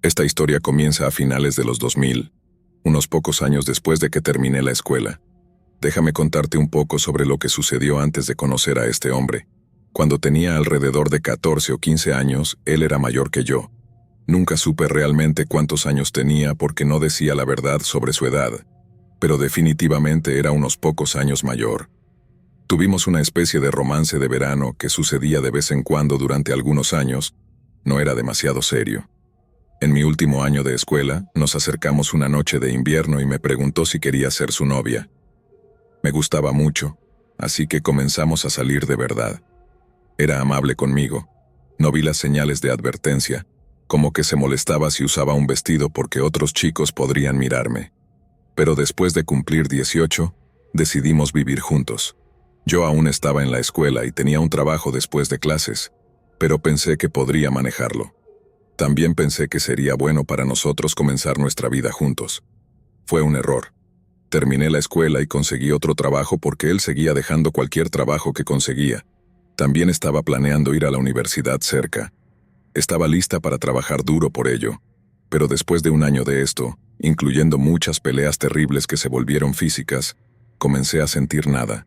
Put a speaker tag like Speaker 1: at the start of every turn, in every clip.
Speaker 1: Esta historia comienza a finales de los 2000, unos pocos años después de que terminé la escuela. Déjame contarte un poco sobre lo que sucedió antes de conocer a este hombre. Cuando tenía alrededor de 14 o 15 años, él era mayor que yo. Nunca supe realmente cuántos años tenía porque no decía la verdad sobre su edad, pero definitivamente era unos pocos años mayor. Tuvimos una especie de romance de verano que sucedía de vez en cuando durante algunos años. No era demasiado serio. En mi último año de escuela, nos acercamos una noche de invierno y me preguntó si quería ser su novia. Me gustaba mucho, así que comenzamos a salir de verdad. Era amable conmigo. No vi las señales de advertencia, como que se molestaba si usaba un vestido porque otros chicos podrían mirarme. Pero después de cumplir 18, decidimos vivir juntos. Yo aún estaba en la escuela y tenía un trabajo después de clases, pero pensé que podría manejarlo. También pensé que sería bueno para nosotros comenzar nuestra vida juntos. Fue un error. Terminé la escuela y conseguí otro trabajo porque él seguía dejando cualquier trabajo que conseguía. También estaba planeando ir a la universidad cerca. Estaba lista para trabajar duro por ello. Pero después de un año de esto, incluyendo muchas peleas terribles que se volvieron físicas, comencé a sentir nada.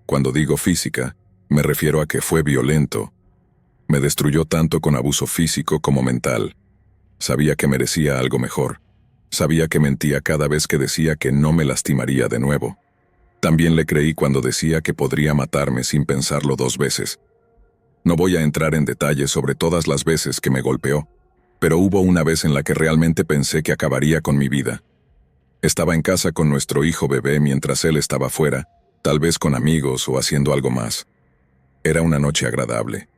Speaker 1: Cuando digo física, me refiero a que fue violento. Me destruyó tanto con abuso físico como mental. Sabía que merecía algo mejor. Sabía que mentía cada vez que decía que no me lastimaría de nuevo. También le creí cuando decía que podría matarme sin pensarlo 2 veces. No voy a entrar en detalles sobre todas las veces que me golpeó, pero hubo una vez en la que realmente pensé que acabaría con mi vida. Estaba en casa con nuestro hijo bebé mientras él estaba fuera, tal vez con amigos o haciendo algo más. Era una noche agradable.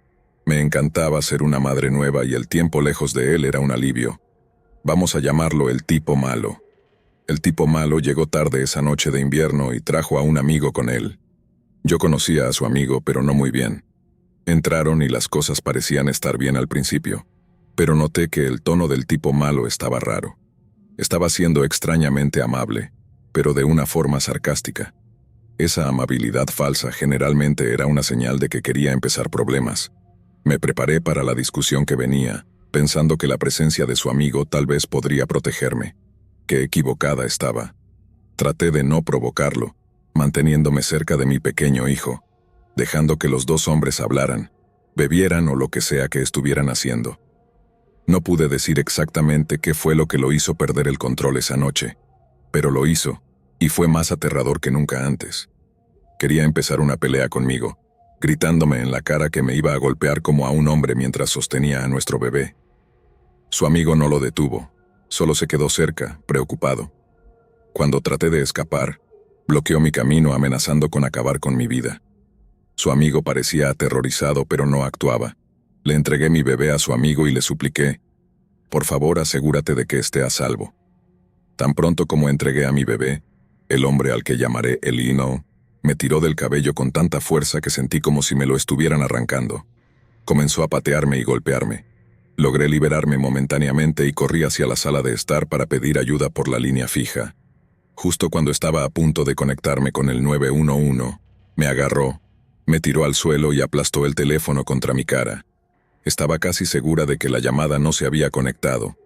Speaker 1: Me encantaba ser una madre nueva y el tiempo lejos de él era un alivio. Vamos a llamarlo el tipo malo. El tipo malo llegó tarde esa noche de invierno y trajo a un amigo con él. Yo conocía a su amigo, pero no muy bien. Entraron y las cosas parecían estar bien al principio, pero noté que el tono del tipo malo estaba raro. Estaba siendo extrañamente amable, pero de una forma sarcástica. Esa amabilidad falsa generalmente era una señal de que quería empezar problemas. Me preparé para la discusión que venía, pensando que la presencia de su amigo tal vez podría protegerme. Qué equivocada estaba. Traté de no provocarlo, manteniéndome cerca de mi pequeño hijo, dejando que los 2 hombres hablaran, bebieran o lo que sea que estuvieran haciendo. No pude decir exactamente qué fue lo que lo hizo perder el control esa noche, pero lo hizo, y fue más aterrador que nunca antes. Quería empezar una pelea conmigo, gritándome en la cara que me iba a golpear como a un hombre mientras sostenía a nuestro bebé. Su amigo no lo detuvo, solo se quedó cerca, preocupado. Cuando traté de escapar, bloqueó mi camino amenazando con acabar con mi vida. Su amigo parecía aterrorizado pero no actuaba. Le entregué mi bebé a su amigo y le supliqué, «Por favor, asegúrate de que esté a salvo». Tan pronto como entregué a mi bebé, el hombre al que llamaré Elino, me tiró del cabello con tanta fuerza que sentí como si me lo estuvieran arrancando. Comenzó a patearme y golpearme. Logré liberarme momentáneamente y corrí hacia la sala de estar para pedir ayuda por la línea fija. Justo cuando estaba a punto de conectarme con el 911, me agarró, me tiró al suelo y aplastó el teléfono contra mi cara. Estaba casi segura de que la llamada no se había conectado.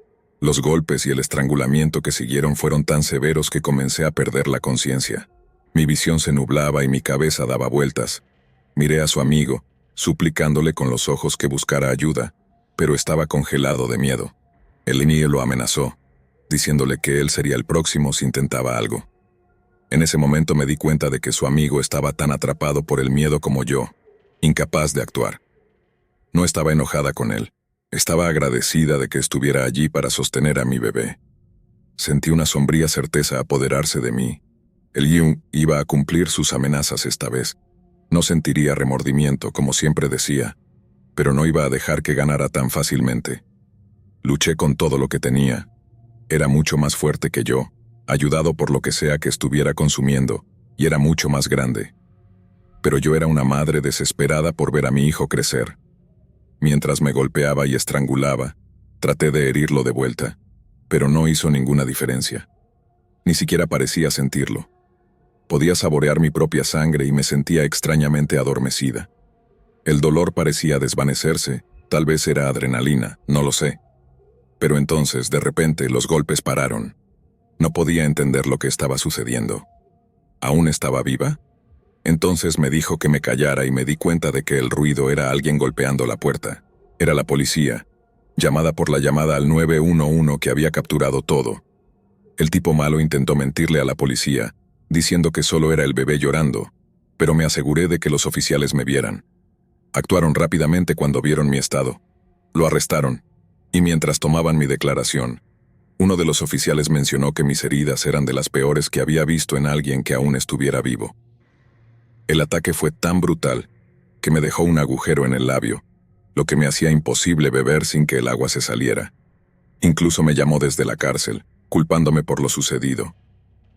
Speaker 1: Los golpes y el estrangulamiento que siguieron fueron tan severos que comencé a perder la conciencia. Mi visión se nublaba y mi cabeza daba vueltas. Miré a su amigo, suplicándole con los ojos que buscara ayuda, pero estaba congelado de miedo. Elini lo amenazó, diciéndole que él sería el próximo si intentaba algo. En ese momento me di cuenta de que su amigo estaba tan atrapado por el miedo como yo, incapaz de actuar. No estaba enojada con él. Estaba agradecida de que estuviera allí para sostener a mi bebé. Sentí una sombría certeza apoderarse de mí. El Yung iba a cumplir sus amenazas esta vez. No sentiría remordimiento, como siempre decía, pero no iba a dejar que ganara tan fácilmente. Luché con todo lo que tenía. Era mucho más fuerte que yo, ayudado por lo que sea que estuviera consumiendo, y era mucho más grande. Pero yo era una madre desesperada por ver a mi hijo crecer. Mientras me golpeaba y estrangulaba, traté de herirlo de vuelta, pero no hizo ninguna diferencia. Ni siquiera parecía sentirlo. Podía saborear mi propia sangre y me sentía extrañamente adormecida. El dolor parecía desvanecerse, tal vez era adrenalina, no lo sé. Pero entonces, de repente, los golpes pararon. No podía entender lo que estaba sucediendo. ¿Aún estaba viva? Entonces me dijo que me callara y me di cuenta de que el ruido era alguien golpeando la puerta. Era la policía, llamada por la llamada al 911 que había capturado todo. El tipo malo intentó mentirle a la policía, diciendo que solo era el bebé llorando, pero me aseguré de que los oficiales me vieran. Actuaron rápidamente cuando vieron mi estado. Lo arrestaron, y mientras tomaban mi declaración, uno de los oficiales mencionó que mis heridas eran de las peores que había visto en alguien que aún estuviera vivo. El ataque fue tan brutal que me dejó un agujero en el labio, lo que me hacía imposible beber sin que el agua se saliera. Incluso me llamó desde la cárcel, culpándome por lo sucedido.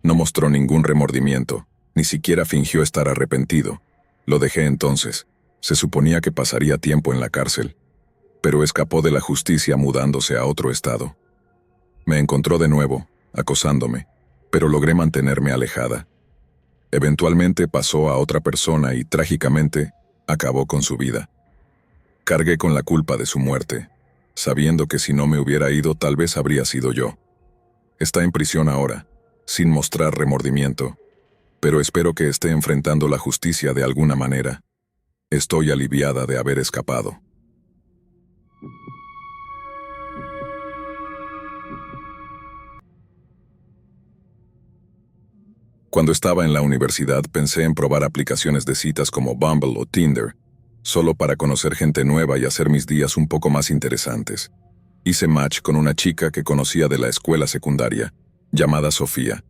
Speaker 1: No mostró ningún remordimiento, ni siquiera fingió estar arrepentido. Lo dejé entonces. Se suponía que pasaría tiempo en la cárcel, pero escapó de la justicia mudándose a otro estado. Me encontró de nuevo, acosándome, pero logré mantenerme alejada. Eventualmente pasó a otra persona y, trágicamente, acabó con su vida. Cargué con la culpa de su muerte, sabiendo que si no me hubiera ido tal vez habría sido yo. Está en prisión ahora, sin mostrar remordimiento, pero espero que esté enfrentando la justicia de alguna manera. Estoy aliviada de haber escapado. Cuando estaba en la universidad pensé en probar aplicaciones de citas como Bumble o Tinder, solo para conocer gente nueva y hacer mis días un poco más interesantes. Hice match con una chica que conocía de la escuela secundaria, llamada Sofía.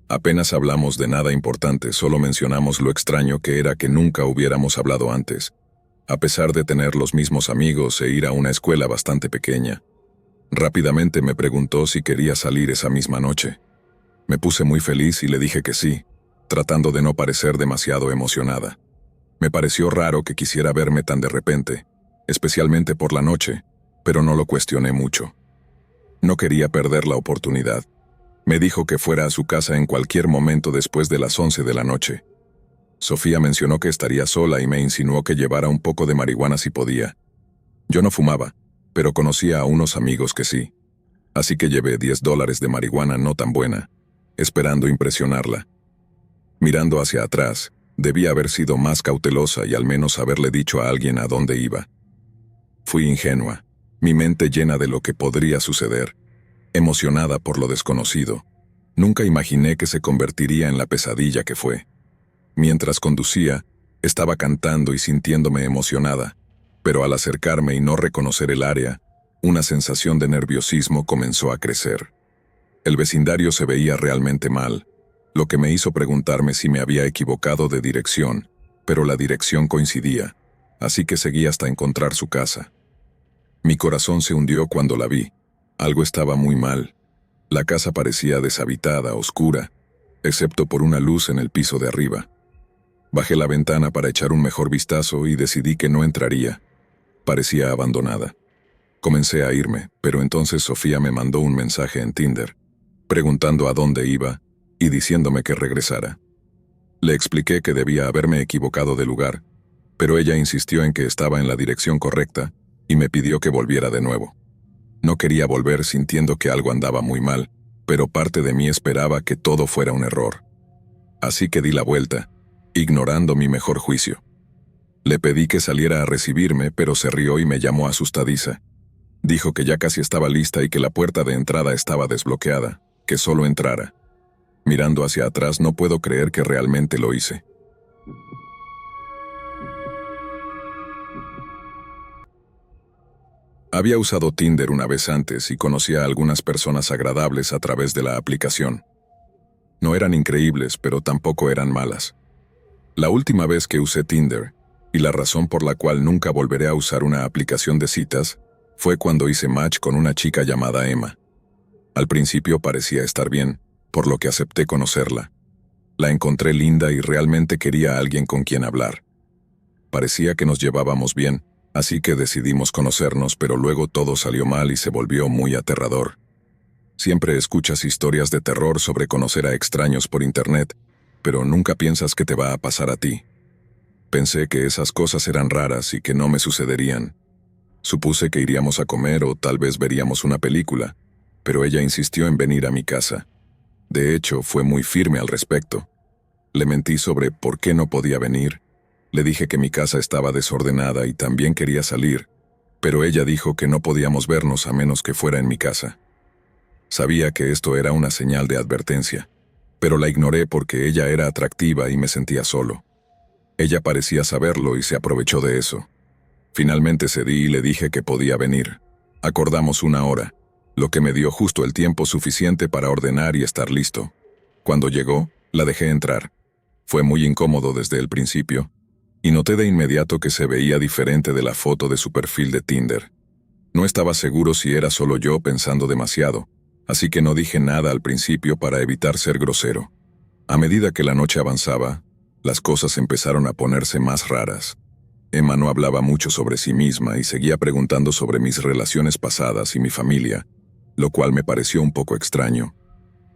Speaker 1: Apenas hablamos de nada importante, solo mencionamos lo extraño que era que nunca hubiéramos hablado antes, a pesar de tener los mismos amigos e ir a una escuela bastante pequeña. Rápidamente me preguntó si quería salir esa misma noche. Me puse muy feliz y le dije que sí, tratando de no parecer demasiado emocionada. Me pareció raro que quisiera verme tan de repente, especialmente por la noche, pero no lo cuestioné mucho. No quería perder la oportunidad. Me dijo que fuera a su casa en cualquier momento después de las 11 de la noche. Sofía mencionó que estaría sola y me insinuó que llevara un poco de marihuana si podía. Yo no fumaba, pero conocía a unos amigos que sí. Así que llevé $10 de marihuana no tan buena, esperando impresionarla. Mirando hacia atrás, debía haber sido más cautelosa y al menos haberle dicho a alguien a dónde iba. Fui ingenua, mi mente llena de lo que podría suceder, emocionada por lo desconocido. Nunca imaginé que se convertiría en la pesadilla que fue. Mientras conducía, estaba cantando y sintiéndome emocionada, pero al acercarme y no reconocer el área, una sensación de nerviosismo comenzó a crecer. El vecindario se veía realmente mal, lo que me hizo preguntarme si me había equivocado de dirección, pero la dirección coincidía, así que seguí hasta encontrar su casa. Mi corazón se hundió cuando la vi. Algo estaba muy mal. La casa parecía deshabitada, oscura, excepto por una luz en el piso de arriba. Bajé la ventana para echar un mejor vistazo y decidí que no entraría. Parecía abandonada. Comencé a irme, pero entonces Sofía me mandó un mensaje en Tinder, preguntando a dónde iba y diciéndome que regresara. Le expliqué que debía haberme equivocado de lugar, pero ella insistió en que estaba en la dirección correcta y me pidió que volviera de nuevo. No quería volver sintiendo que algo andaba muy mal, pero parte de mí esperaba que todo fuera un error. Así que di la vuelta, ignorando mi mejor juicio. Le pedí que saliera a recibirme, pero se rió y me llamó asustadiza. Dijo que ya casi estaba lista y que la puerta de entrada estaba desbloqueada, que solo entrara. Mirando hacia atrás no puedo creer que realmente lo hice. Había usado Tinder una vez antes y conocía a algunas personas agradables a través de la aplicación. No eran increíbles, pero tampoco eran malas. La última vez que usé Tinder, y la razón por la cual nunca volveré a usar una aplicación de citas, fue cuando hice match con una chica llamada Emma. Al principio parecía estar bien, por lo que acepté conocerla. La encontré linda y realmente quería a alguien con quien hablar. Parecía que nos llevábamos bien, así que decidimos conocernos, pero luego todo salió mal y se volvió muy aterrador. Siempre escuchas historias de terror sobre conocer a extraños por internet, pero nunca piensas que te va a pasar a ti. Pensé que esas cosas eran raras y que no me sucederían. Supuse que iríamos a comer o tal vez veríamos una película, pero ella insistió en venir a mi casa. De hecho, fue muy firme al respecto. Le mentí sobre por qué no podía venir. Le dije que mi casa estaba desordenada y también quería salir, pero ella dijo que no podíamos vernos a menos que fuera en mi casa. Sabía que esto era una señal de advertencia, pero la ignoré porque ella era atractiva y me sentía solo. Ella parecía saberlo y se aprovechó de eso. Finalmente cedí y le dije que podía venir. Acordamos una hora, lo que me dio justo el tiempo suficiente para ordenar y estar listo. Cuando llegó, la dejé entrar. Fue muy incómodo desde el principio, y noté de inmediato que se veía diferente de la foto de su perfil de Tinder. No estaba seguro si era solo yo pensando demasiado, así que no dije nada al principio para evitar ser grosero. A medida que la noche avanzaba, las cosas empezaron a ponerse más raras. Emma no hablaba mucho sobre sí misma y seguía preguntando sobre mis relaciones pasadas y mi familia, lo cual me pareció un poco extraño.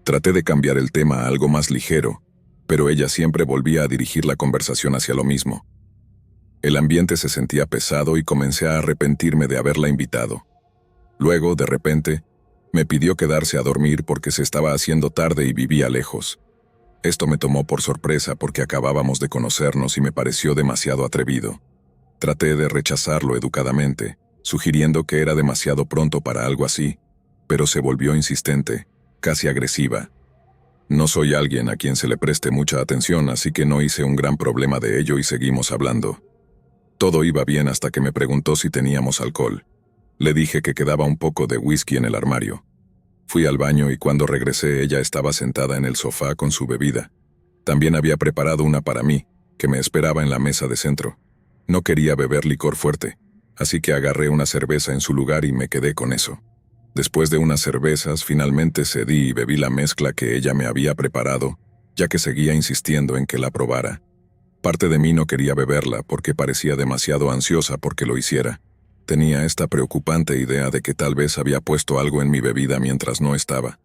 Speaker 1: Traté de cambiar el tema a algo más ligero, pero ella siempre volvía a dirigir la conversación hacia lo mismo. El ambiente se sentía pesado y comencé a arrepentirme de haberla invitado. Luego, de repente, me pidió quedarse a dormir porque se estaba haciendo tarde y vivía lejos. Esto me tomó por sorpresa porque acabábamos de conocernos y me pareció demasiado atrevido. Traté de rechazarlo educadamente, sugiriendo que era demasiado pronto para algo así, pero se volvió insistente, casi agresiva. No soy alguien a quien se le preste mucha atención, así que no hice un gran problema de ello y seguimos hablando. Todo iba bien hasta que me preguntó si teníamos alcohol. Le dije que quedaba un poco de whisky en el armario. Fui al baño y cuando regresé ella estaba sentada en el sofá con su bebida. También había preparado una para mí, que me esperaba en la mesa de centro. No quería beber licor fuerte, así que agarré una cerveza en su lugar y me quedé con eso. Después de unas cervezas, finalmente cedí y bebí la mezcla que ella me había preparado, ya que seguía insistiendo en que la probara. Parte de mí no quería beberla porque parecía demasiado ansiosa porque lo hiciera. Tenía esta preocupante idea de que tal vez había puesto algo en mi bebida mientras no estaba.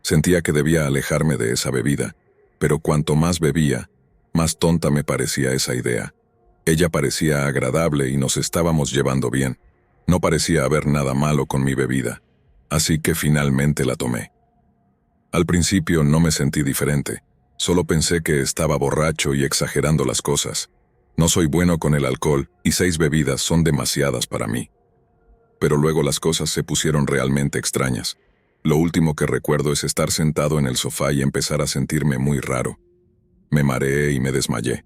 Speaker 1: Sentía que debía alejarme de esa bebida, pero cuanto más bebía, más tonta me parecía esa idea. Ella parecía agradable y nos estábamos llevando bien. No parecía haber nada malo con mi bebida, así que finalmente la tomé. Al principio no me sentí diferente. Solo pensé que estaba borracho y exagerando las cosas. No soy bueno con el alcohol y 6 bebidas son demasiadas para mí. Pero luego las cosas se pusieron realmente extrañas. Lo último que recuerdo es estar sentado en el sofá y empezar a sentirme muy raro. Me mareé y me desmayé.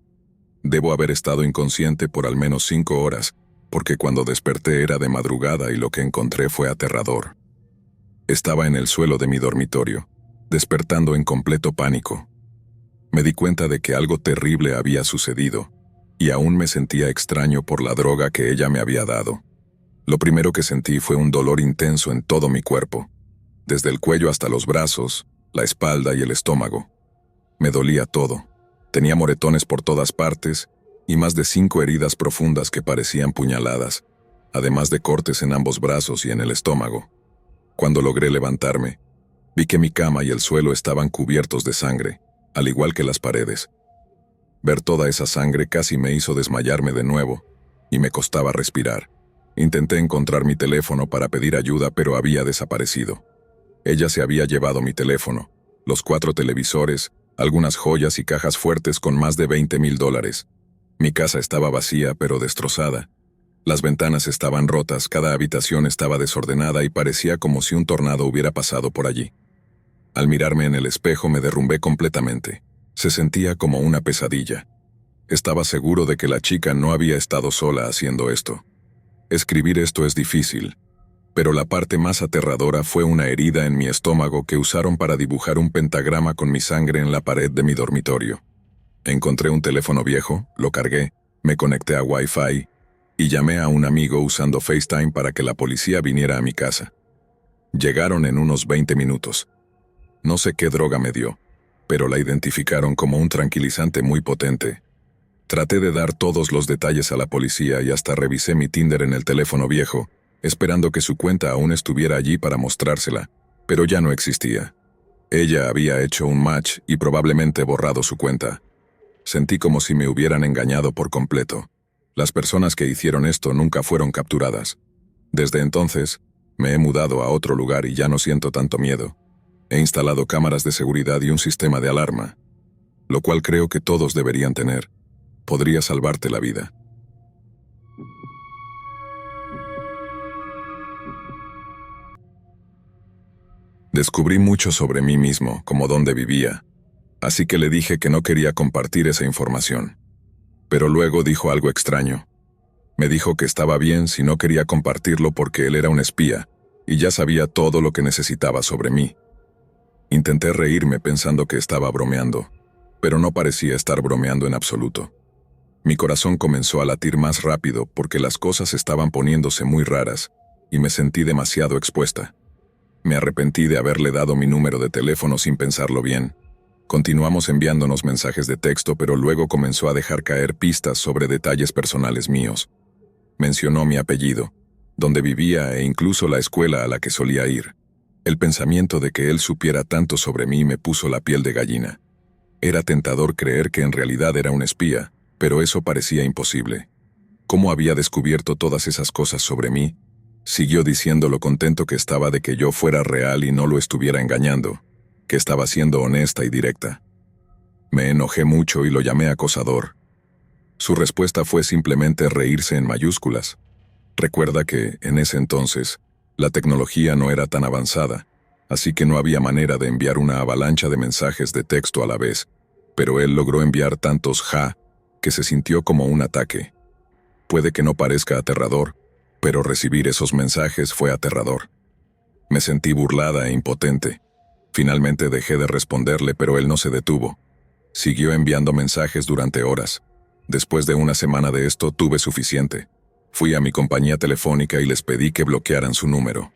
Speaker 1: Debo haber estado inconsciente por al menos 5 horas, porque cuando desperté era de madrugada y lo que encontré fue aterrador. Estaba en el suelo de mi dormitorio, despertando en completo pánico. Me di cuenta de que algo terrible había sucedido, y aún me sentía extraño por la droga que ella me había dado. Lo primero que sentí fue un dolor intenso en todo mi cuerpo, desde el cuello hasta los brazos, la espalda y el estómago. Me dolía todo. Tenía moretones por todas partes y más de 5 heridas profundas que parecían puñaladas, además de cortes en ambos brazos y en el estómago. Cuando logré levantarme, vi que mi cama y el suelo estaban cubiertos de sangre, al igual que las paredes. Ver toda esa sangre casi me hizo desmayarme de nuevo, y me costaba respirar. Intenté encontrar mi teléfono para pedir ayuda, pero había desaparecido. Ella se había llevado mi teléfono, los 4 televisores, algunas joyas y cajas fuertes con más de $20,000. Mi casa estaba vacía pero destrozada. Las ventanas estaban rotas, cada habitación estaba desordenada y parecía como si un tornado hubiera pasado por allí. Al mirarme en el espejo me derrumbé completamente. Se sentía como una pesadilla. Estaba seguro de que la chica no había estado sola haciendo esto. Escribir esto es difícil, pero la parte más aterradora fue una herida en mi estómago que usaron para dibujar un pentagrama con mi sangre en la pared de mi dormitorio. Encontré un teléfono viejo, lo cargué, me conecté a Wi-Fi y llamé a un amigo usando FaceTime para que la policía viniera a mi casa. Llegaron en unos 20 minutos. No sé qué droga me dio, pero la identificaron como un tranquilizante muy potente. Traté de dar todos los detalles a la policía y hasta revisé mi Tinder en el teléfono viejo, esperando que su cuenta aún estuviera allí para mostrársela, pero ya no existía. Ella había hecho un match y probablemente borrado su cuenta. Sentí como si me hubieran engañado por completo. Las personas que hicieron esto nunca fueron capturadas. Desde entonces, me he mudado a otro lugar y ya no siento tanto miedo. He instalado cámaras de seguridad y un sistema de alarma, lo cual creo que todos deberían tener. Podría salvarte la vida. Descubrí mucho sobre mí mismo, como dónde vivía, así que le dije que no quería compartir esa información. Pero luego dijo algo extraño. Me dijo que estaba bien si no quería compartirlo porque él era un espía, y ya sabía todo lo que necesitaba sobre mí. Intenté reírme pensando que estaba bromeando, pero no parecía estar bromeando en absoluto. Mi corazón comenzó a latir más rápido porque las cosas estaban poniéndose muy raras, y me sentí demasiado expuesta. Me arrepentí de haberle dado mi número de teléfono sin pensarlo bien. Continuamos enviándonos mensajes de texto, pero luego comenzó a dejar caer pistas sobre detalles personales míos. Mencionó mi apellido, dónde vivía e incluso la escuela a la que solía ir. El pensamiento de que él supiera tanto sobre mí me puso la piel de gallina. Era tentador creer que en realidad era un espía, pero eso parecía imposible. ¿Cómo había descubierto todas esas cosas sobre mí? Siguió diciendo lo contento que estaba de que yo fuera real y no lo estuviera engañando, que estaba siendo honesta y directa. Me enojé mucho y lo llamé acosador. Su respuesta fue simplemente reírse en mayúsculas. Recuerda que, en ese entonces, la tecnología no era tan avanzada, así que no había manera de enviar una avalancha de mensajes de texto a la vez, pero él logró enviar tantos ja que se sintió como un ataque. Puede que no parezca aterrador, pero recibir esos mensajes fue aterrador. Me sentí burlada e impotente. Finalmente dejé de responderle, pero él no se detuvo. Siguió enviando mensajes durante horas. Después de una semana de esto, tuve suficiente. Fui a mi compañía telefónica y les pedí que bloquearan su número.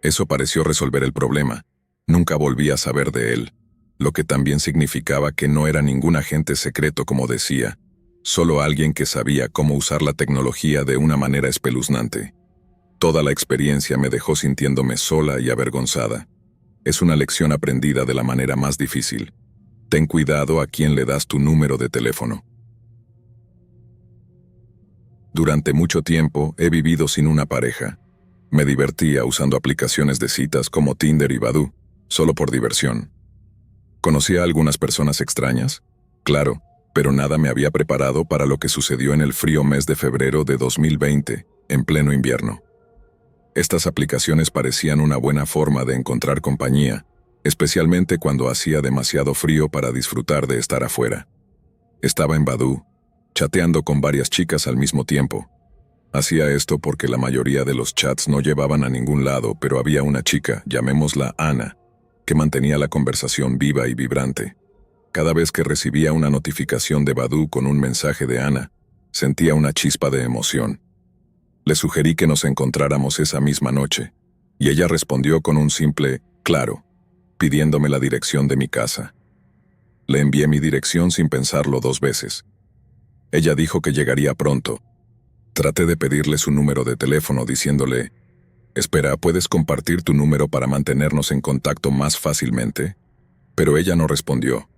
Speaker 1: Eso pareció resolver el problema. Nunca volví a saber de él, lo que también significaba que no era ningún agente secreto como decía, solo alguien que sabía cómo usar la tecnología de una manera espeluznante. Toda la experiencia me dejó sintiéndome sola y avergonzada. Es una lección aprendida de la manera más difícil. Ten cuidado a quién le das tu número de teléfono. Durante mucho tiempo he vivido sin una pareja. Me divertía usando aplicaciones de citas como Tinder y Badoo, solo por diversión. ¿Conocía a algunas personas extrañas? Claro, pero nada me había preparado para lo que sucedió en el frío mes de febrero de 2020, en pleno invierno. Estas aplicaciones parecían una buena forma de encontrar compañía, especialmente cuando hacía demasiado frío para disfrutar de estar afuera. Estaba en Badoo, chateando con varias chicas al mismo tiempo. Hacía esto porque la mayoría de los chats no llevaban a ningún lado, pero había una chica, llamémosla Ana, que mantenía la conversación viva y vibrante. Cada vez que recibía una notificación de Badoo con un mensaje de Ana, sentía una chispa de emoción. Le sugerí que nos encontráramos esa misma noche, y ella respondió con un simple «claro», pidiéndome la dirección de mi casa. Le envié mi dirección sin pensarlo 2 veces. Ella dijo que llegaría pronto. Traté de pedirle su número de teléfono diciéndole, «Espera, ¿puedes compartir tu número para mantenernos en contacto más fácilmente?» Pero ella no respondió.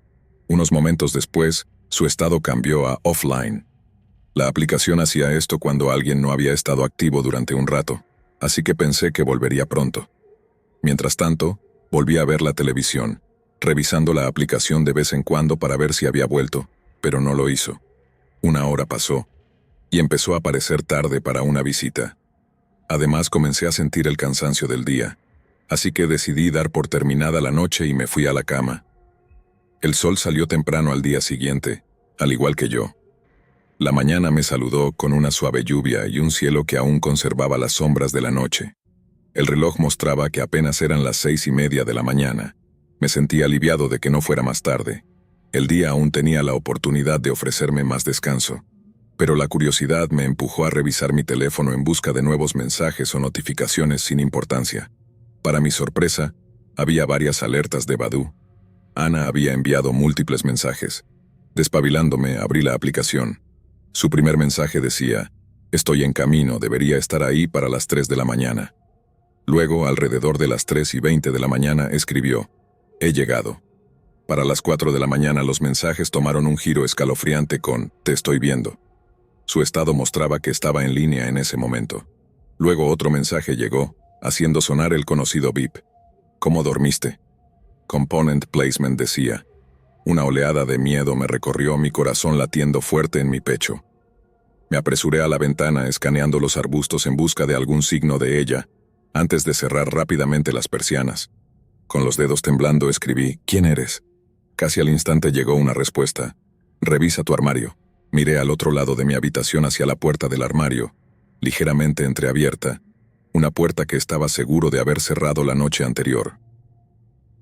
Speaker 1: Unos momentos después, su estado cambió a offline. La aplicación hacía esto cuando alguien no había estado activo durante un rato, así que pensé que volvería pronto. Mientras tanto, volví a ver la televisión, revisando la aplicación de vez en cuando para ver si había vuelto, pero no lo hizo. 1 hora pasó, y empezó a parecer tarde para una visita. Además, comencé a sentir el cansancio del día, así que decidí dar por terminada la noche y me fui a la cama. El sol salió temprano al día siguiente, al igual que yo. La mañana me saludó con una suave lluvia y un cielo que aún conservaba las sombras de la noche. El reloj mostraba que apenas eran las 6:30 de la mañana. Me sentí aliviado de que no fuera más tarde. El día aún tenía la oportunidad de ofrecerme más descanso. Pero la curiosidad me empujó a revisar mi teléfono en busca de nuevos mensajes o notificaciones sin importancia. Para mi sorpresa, había varias alertas de Badoo. Ana había enviado múltiples mensajes. Despabilándome, abrí la aplicación. Su primer mensaje decía, «Estoy en camino, debería estar ahí para las 3 de la mañana». Luego, alrededor de las 3:20 de la mañana, escribió, «He llegado». Para las 4 de la mañana los mensajes tomaron un giro escalofriante con «Te estoy viendo». Su estado mostraba que estaba en línea en ese momento. Luego otro mensaje llegó, haciendo sonar el conocido beep. «¿Cómo dormiste?». Component Placement decía. Una oleada de miedo me recorrió, mi corazón latiendo fuerte en mi pecho. Me apresuré a la ventana escaneando los arbustos en busca de algún signo de ella, antes de cerrar rápidamente las persianas. Con los dedos temblando escribí «¿Quién eres?». Casi al instante llegó una respuesta. «Revisa tu armario». Miré al otro lado de mi habitación hacia la puerta del armario, ligeramente entreabierta, una puerta que estaba seguro de haber cerrado la noche anterior.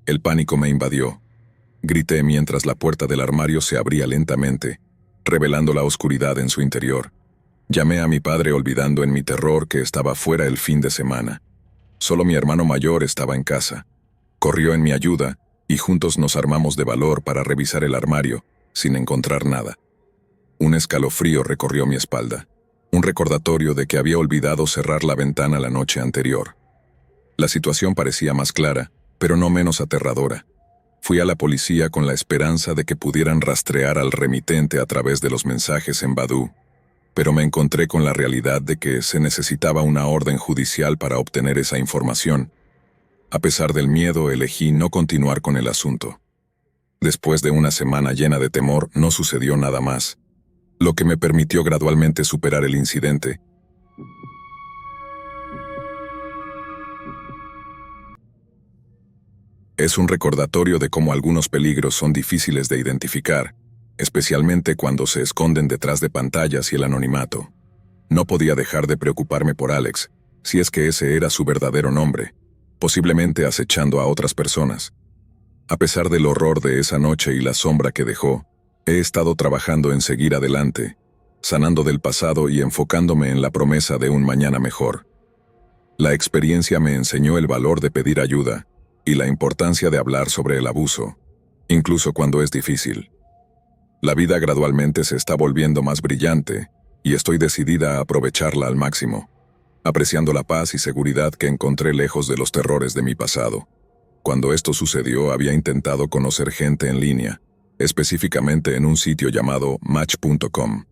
Speaker 1: El pánico me invadió. Grité mientras la puerta del armario se abría lentamente, revelando la oscuridad en su interior. Llamé a mi padre olvidando en mi terror que estaba fuera el fin de semana. Solo mi hermano mayor estaba en casa. Corrió en mi ayuda, y juntos nos armamos de valor para revisar el armario, sin encontrar nada. Un escalofrío recorrió mi espalda, un recordatorio de que había olvidado cerrar la ventana la noche anterior. La situación parecía más clara, pero no menos aterradora. Fui a la policía con la esperanza de que pudieran rastrear al remitente a través de los mensajes en Badoo, pero me encontré con la realidad de que se necesitaba una orden judicial para obtener esa información. A pesar del miedo, elegí no continuar con el asunto. Después de una semana llena de temor, no sucedió nada más, lo que me permitió gradualmente superar el incidente. Es un recordatorio de cómo algunos peligros son difíciles de identificar, especialmente cuando se esconden detrás de pantallas y el anonimato. No podía dejar de preocuparme por Alex, si es que ese era su verdadero nombre, posiblemente acechando a otras personas. A pesar del horror de esa noche y la sombra que dejó, he estado trabajando en seguir adelante, sanando del pasado y enfocándome en la promesa de un mañana mejor. La experiencia me enseñó el valor de pedir ayuda y la importancia de hablar sobre el abuso, incluso cuando es difícil. La vida gradualmente se está volviendo más brillante y estoy decidida a aprovecharla al máximo, apreciando la paz y seguridad que encontré lejos de los terrores de mi pasado. Cuando esto sucedió, había intentado conocer gente en línea, específicamente en un sitio llamado Match.com.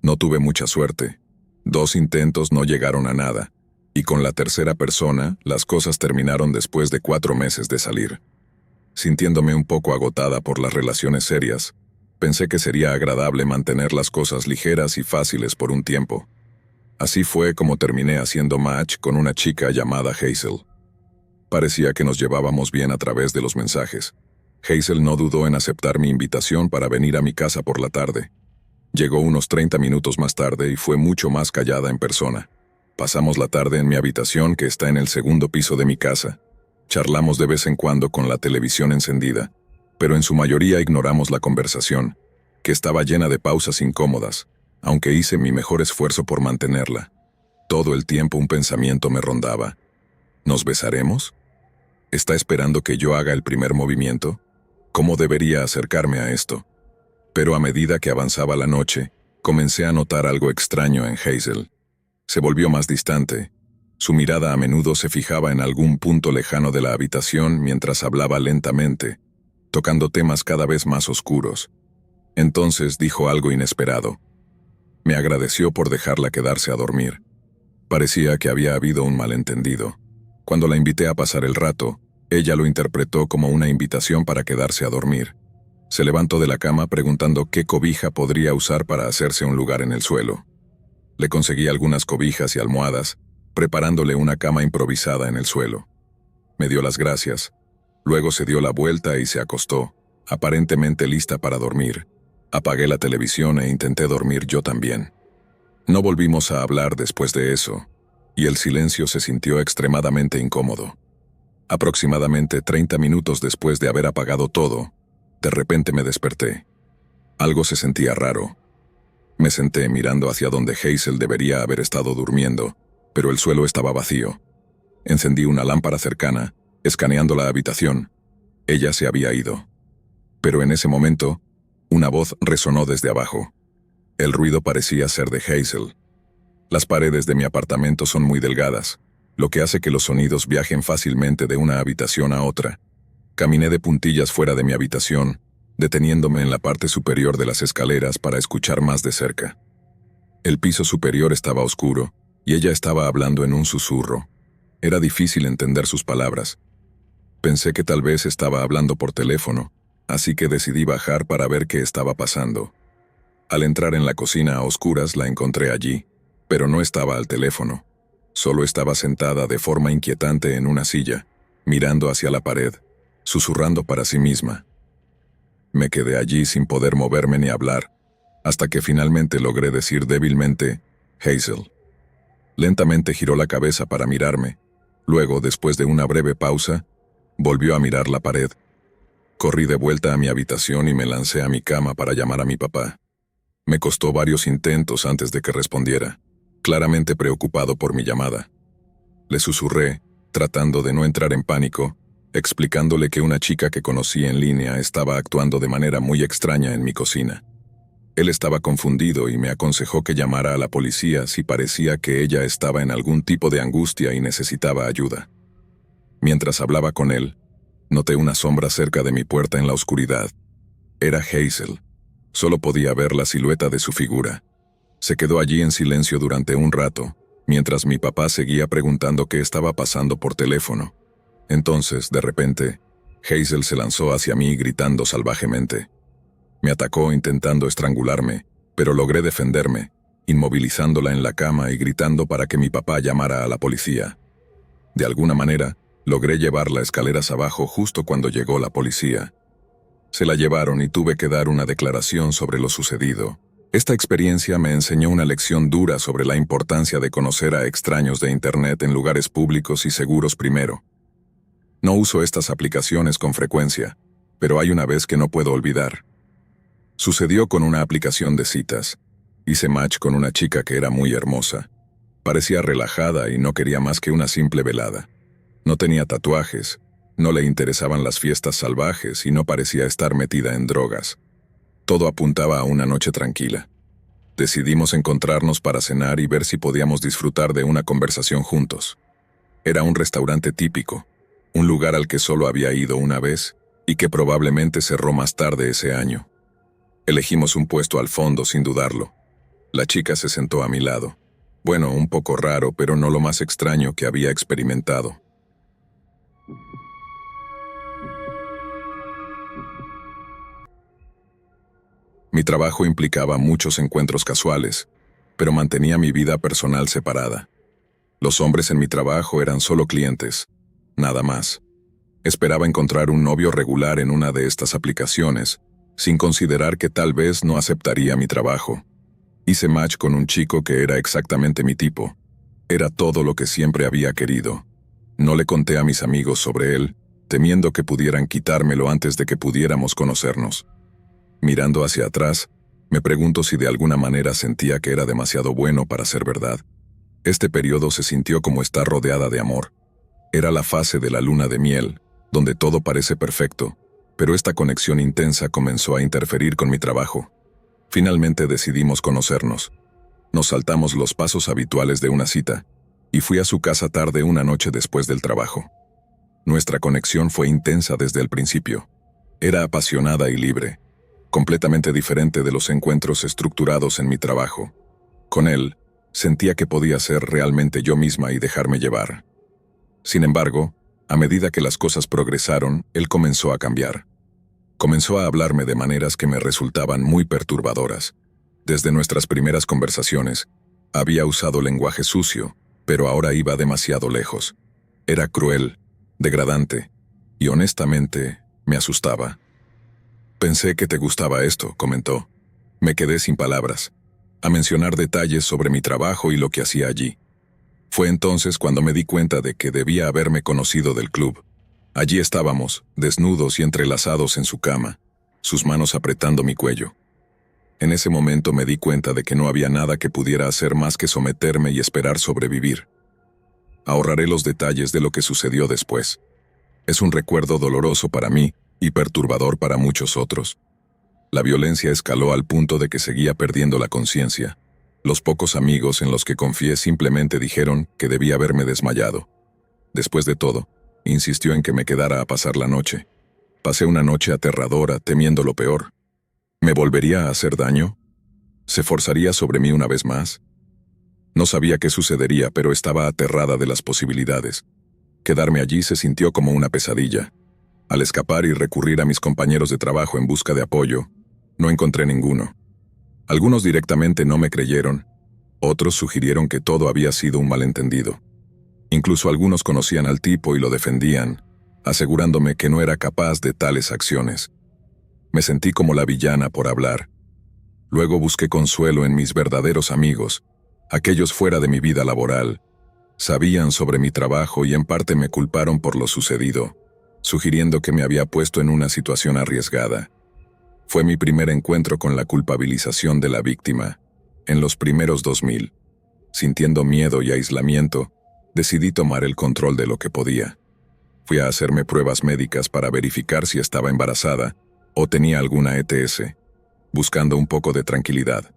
Speaker 1: No tuve mucha suerte. 2 intentos no llegaron a nada, y con la tercera persona, las cosas terminaron después de 4 meses de salir. Sintiéndome un poco agotada por las relaciones serias, pensé que sería agradable mantener las cosas ligeras y fáciles por un tiempo. Así fue como terminé haciendo match con una chica llamada Hazel. Parecía que nos llevábamos bien a través de los mensajes. Hazel no dudó en aceptar mi invitación para venir a mi casa por la tarde. Llegó unos 30 minutos más tarde y fue mucho más callada en persona. Pasamos la tarde en mi habitación, que está en el segundo piso de mi casa. Charlamos de vez en cuando con la televisión encendida, pero en su mayoría ignoramos la conversación, que estaba llena de pausas incómodas, aunque hice mi mejor esfuerzo por mantenerla. Todo el tiempo un pensamiento me rondaba. ¿Nos besaremos? ¿Está esperando que yo haga el primer movimiento? ¿Cómo debería acercarme a esto? Pero a medida que avanzaba la noche, comencé a notar algo extraño en Hazel. Se volvió más distante. Su mirada a menudo se fijaba en algún punto lejano de la habitación mientras hablaba lentamente, tocando temas cada vez más oscuros. Entonces dijo algo inesperado. Me agradeció por dejarla quedarse a dormir. Parecía que había habido un malentendido. Cuando la invité a pasar el rato, ella lo interpretó como una invitación para quedarse a dormir. Se levantó de la cama preguntando qué cobija podría usar para hacerse un lugar en el suelo. Le conseguí algunas cobijas y almohadas, preparándole una cama improvisada en el suelo. Me dio las gracias. Luego se dio la vuelta y se acostó, aparentemente lista para dormir. Apagué la televisión e intenté dormir yo también. No volvimos a hablar después de eso, y el silencio se sintió extremadamente incómodo. Aproximadamente 30 minutos después de haber apagado todo, de repente me desperté. Algo se sentía raro. Me senté mirando hacia donde Hazel debería haber estado durmiendo, pero el suelo estaba vacío. Encendí una lámpara cercana, escaneando la habitación. Ella se había ido. Pero en ese momento, una voz resonó desde abajo. El ruido parecía ser de Hazel. Las paredes de mi apartamento son muy delgadas, lo que hace que los sonidos viajen fácilmente de una habitación a otra. Caminé de puntillas fuera de mi habitación, deteniéndome en la parte superior de las escaleras para escuchar más de cerca. El piso superior estaba oscuro, y ella estaba hablando en un susurro. Era difícil entender sus palabras. Pensé que tal vez estaba hablando por teléfono, así que decidí bajar para ver qué estaba pasando. Al entrar en la cocina a oscuras la encontré allí, pero no estaba al teléfono. Solo estaba sentada de forma inquietante en una silla, mirando hacia la pared, susurrando para sí misma. Me quedé allí sin poder moverme ni hablar, hasta que finalmente logré decir débilmente, Hazel. Lentamente giró la cabeza para mirarme. Luego, después de una breve pausa, volvió a mirar la pared. Corrí de vuelta a mi habitación y me lancé a mi cama para llamar a mi papá. Me costó varios intentos antes de que respondiera, claramente preocupado por mi llamada. Le susurré, tratando de no entrar en pánico, explicándole que una chica que conocí en línea estaba actuando de manera muy extraña en mi cocina. Él estaba confundido y me aconsejó que llamara a la policía si parecía que ella estaba en algún tipo de angustia y necesitaba ayuda. Mientras hablaba con él, noté una sombra cerca de mi puerta en la oscuridad. Era Hazel. Solo podía ver la silueta de su figura. Se quedó allí en silencio durante un rato, mientras mi papá seguía preguntando qué estaba pasando por teléfono. Entonces, de repente, Hazel se lanzó hacia mí gritando salvajemente. Me atacó intentando estrangularme, pero logré defenderme, inmovilizándola en la cama y gritando para que mi papá llamara a la policía. De alguna manera, logré llevarla escaleras abajo justo cuando llegó la policía. Se la llevaron y tuve que dar una declaración sobre lo sucedido. Esta experiencia me enseñó una lección dura sobre la importancia de conocer a extraños de Internet en lugares públicos y seguros primero. No uso estas aplicaciones con frecuencia, pero hay una vez que no puedo olvidar. Sucedió con una aplicación de citas. Hice match con una chica que era muy hermosa. Parecía relajada y no quería más que una simple velada. No tenía tatuajes, no le interesaban las fiestas salvajes y no parecía estar metida en drogas. Todo apuntaba a una noche tranquila. Decidimos encontrarnos para cenar y ver si podíamos disfrutar de una conversación juntos. Era un restaurante típico, un lugar al que solo había ido una vez y que probablemente cerró más tarde ese año. Elegimos un puesto al fondo sin dudarlo. La chica se sentó a mi lado. Bueno, un poco raro, pero no lo más extraño que había experimentado. Mi trabajo implicaba muchos encuentros casuales, pero mantenía mi vida personal separada. Los hombres en mi trabajo eran solo clientes, nada más. Esperaba encontrar un novio regular en una de estas aplicaciones, sin considerar que tal vez no aceptaría mi trabajo. Hice match con un chico que era exactamente mi tipo. Era todo lo que siempre había querido. No le conté a mis amigos sobre él, temiendo que pudieran quitármelo antes de que pudiéramos conocernos. Mirando hacia atrás, me pregunto si de alguna manera sentía que era demasiado bueno para ser verdad. Este periodo se sintió como estar rodeada de amor. Era la fase de la luna de miel, donde todo parece perfecto, pero esta conexión intensa comenzó a interferir con mi trabajo. Finalmente decidimos conocernos. Nos saltamos los pasos habituales de una cita, y fui a su casa tarde una noche después del trabajo. Nuestra conexión fue intensa desde el principio. Era apasionada y libre, completamente diferente de los encuentros estructurados en mi trabajo. Con él, sentía que podía ser realmente yo misma y dejarme llevar. Sin embargo, a medida que las cosas progresaron, él comenzó a cambiar. Comenzó a hablarme de maneras que me resultaban muy perturbadoras. Desde nuestras primeras conversaciones, había usado lenguaje sucio, pero ahora iba demasiado lejos. Era cruel, degradante, y honestamente, me asustaba. «Pensé que te gustaba esto», comentó. Me quedé sin palabras, a mencionar detalles sobre mi trabajo y lo que hacía allí. Fue entonces cuando me di cuenta de que debía haberme conocido del club. Allí estábamos, desnudos y entrelazados en su cama, sus manos apretando mi cuello. En ese momento me di cuenta de que no había nada que pudiera hacer más que someterme y esperar sobrevivir. Ahorraré los detalles de lo que sucedió después. Es un recuerdo doloroso para mí y perturbador para muchos otros. La violencia escaló al punto de que seguía perdiendo la conciencia. Los pocos amigos en los que confié simplemente dijeron que debía haberme desmayado. Después de todo, insistió en que me quedara a pasar la noche. Pasé una noche aterradora, temiendo lo peor. ¿Me volvería a hacer daño? ¿Se forzaría sobre mí una vez más? No sabía qué sucedería, pero estaba aterrada de las posibilidades. Quedarme allí se sintió como una pesadilla. Al escapar y recurrir a mis compañeros de trabajo en busca de apoyo, no encontré ninguno. Algunos directamente no me creyeron, otros sugirieron que todo había sido un malentendido. Incluso algunos conocían al tipo y lo defendían, asegurándome que no era capaz de tales acciones. Me sentí como la villana por hablar. Luego busqué consuelo en mis verdaderos amigos, aquellos fuera de mi vida laboral. Sabían sobre mi trabajo y en parte me culparon por lo sucedido, sugiriendo que me había puesto en una situación arriesgada. Fue mi primer encuentro con la culpabilización de la víctima. En los primeros 2000, sintiendo miedo y aislamiento, decidí tomar el control de lo que podía. Fui a hacerme pruebas médicas para verificar si estaba embarazada o tenía alguna ETS, buscando un poco de tranquilidad.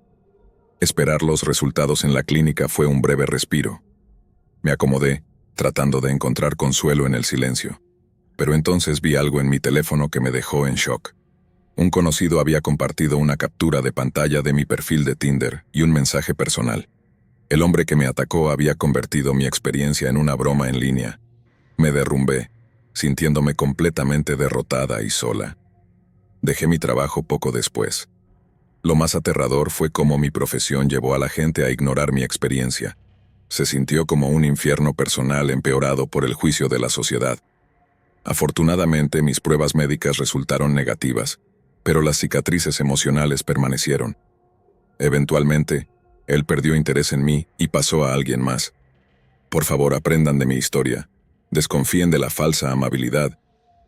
Speaker 1: Esperar los resultados en la clínica fue un breve respiro. Me acomodé, tratando de encontrar consuelo en el silencio. Pero entonces vi algo en mi teléfono que me dejó en shock. Un conocido había compartido una captura de pantalla de mi perfil de Tinder y un mensaje personal. El hombre que me atacó había convertido mi experiencia en una broma en línea. Me derrumbé, sintiéndome completamente derrotada y sola. Dejé mi trabajo poco después. Lo más aterrador fue cómo mi profesión llevó a la gente a ignorar mi experiencia. Se sintió como un infierno personal empeorado por el juicio de la sociedad. Afortunadamente, mis pruebas médicas resultaron negativas, pero las cicatrices emocionales permanecieron. Eventualmente, él perdió interés en mí y pasó a alguien más. Por favor, aprendan de mi historia. Desconfíen de la falsa amabilidad.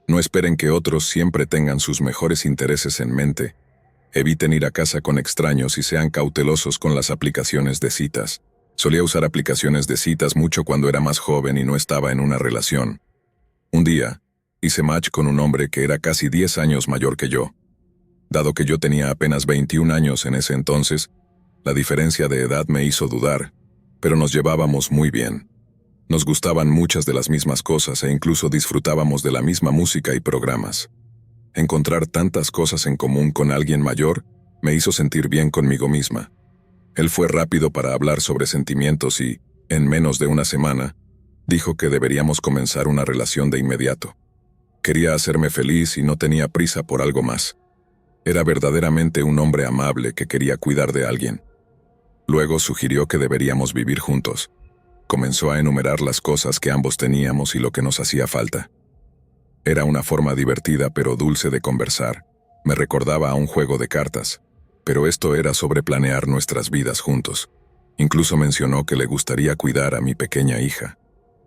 Speaker 1: No esperen que otros siempre tengan sus mejores intereses en mente. Eviten ir a casa con extraños y sean cautelosos con las aplicaciones de citas. Solía usar aplicaciones de citas mucho cuando era más joven y no estaba en una relación. Un día, hice match con un hombre que era casi 10 años mayor que yo. Dado que yo tenía apenas 21 años en ese entonces, la diferencia de edad me hizo dudar, pero nos llevábamos muy bien. Nos gustaban muchas de las mismas cosas e incluso disfrutábamos de la misma música y programas. Encontrar tantas cosas en común con alguien mayor me hizo sentir bien conmigo misma. Él fue rápido para hablar sobre sentimientos y, en menos de una semana, dijo que deberíamos comenzar una relación de inmediato. Quería hacerme feliz y no tenía prisa por algo más. Era verdaderamente un hombre amable que quería cuidar de alguien. Luego sugirió que deberíamos vivir juntos. Comenzó a enumerar las cosas que ambos teníamos y lo que nos hacía falta. Era una forma divertida pero dulce de conversar. Me recordaba a un juego de cartas, pero esto era sobre planear nuestras vidas juntos. Incluso mencionó que le gustaría cuidar a mi pequeña hija.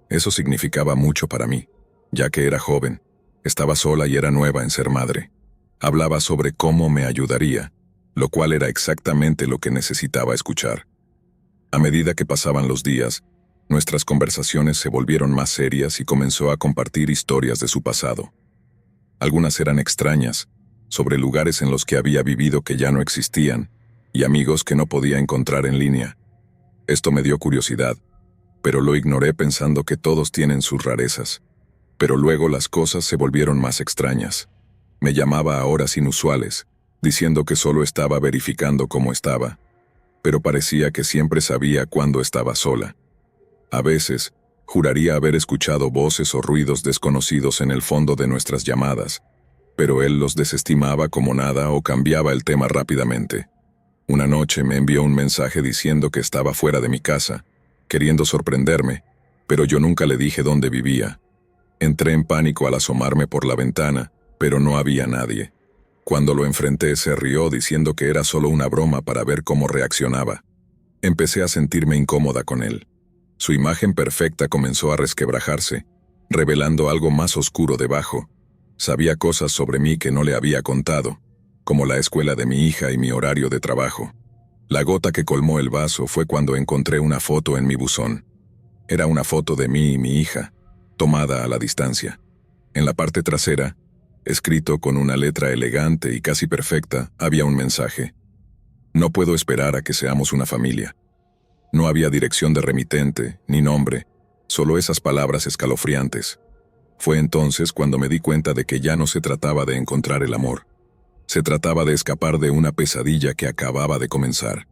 Speaker 1: Eso significaba mucho para mí, ya que era joven, estaba sola y era nueva en ser madre. Hablaba sobre cómo me ayudaría, lo cual era exactamente lo que necesitaba escuchar. A medida que pasaban los días, nuestras conversaciones se volvieron más serias y comenzó a compartir historias de su pasado. Algunas eran extrañas, sobre lugares en los que había vivido que ya no existían, y amigos que no podía encontrar en línea. Esto me dio curiosidad, pero lo ignoré pensando que todos tienen sus rarezas. Pero luego las cosas se volvieron más extrañas. Me llamaba a horas inusuales, diciendo que solo estaba verificando cómo estaba, pero parecía que siempre sabía cuándo estaba sola. A veces, juraría haber escuchado voces o ruidos desconocidos en el fondo de nuestras llamadas, pero él los desestimaba como nada o cambiaba el tema rápidamente. Una noche me envió un mensaje diciendo que estaba fuera de mi casa, queriendo sorprenderme, pero yo nunca le dije dónde vivía. Entré en pánico al asomarme por la ventana, pero no había nadie. Cuando lo enfrenté se rió diciendo que era solo una broma para ver cómo reaccionaba. Empecé a sentirme incómoda con él. Su imagen perfecta comenzó a resquebrajarse, revelando algo más oscuro debajo. Sabía cosas sobre mí que no le había contado, como la escuela de mi hija y mi horario de trabajo. La gota que colmó el vaso fue cuando encontré una foto en mi buzón. Era una foto de mí y mi hija, tomada a la distancia. En la parte trasera, escrito con una letra elegante y casi perfecta, había un mensaje. No puedo esperar a que seamos una familia. No había dirección de remitente, ni nombre, solo esas palabras escalofriantes. Fue entonces cuando me di cuenta de que ya no se trataba de encontrar el amor. Se trataba de escapar de una pesadilla que acababa de comenzar.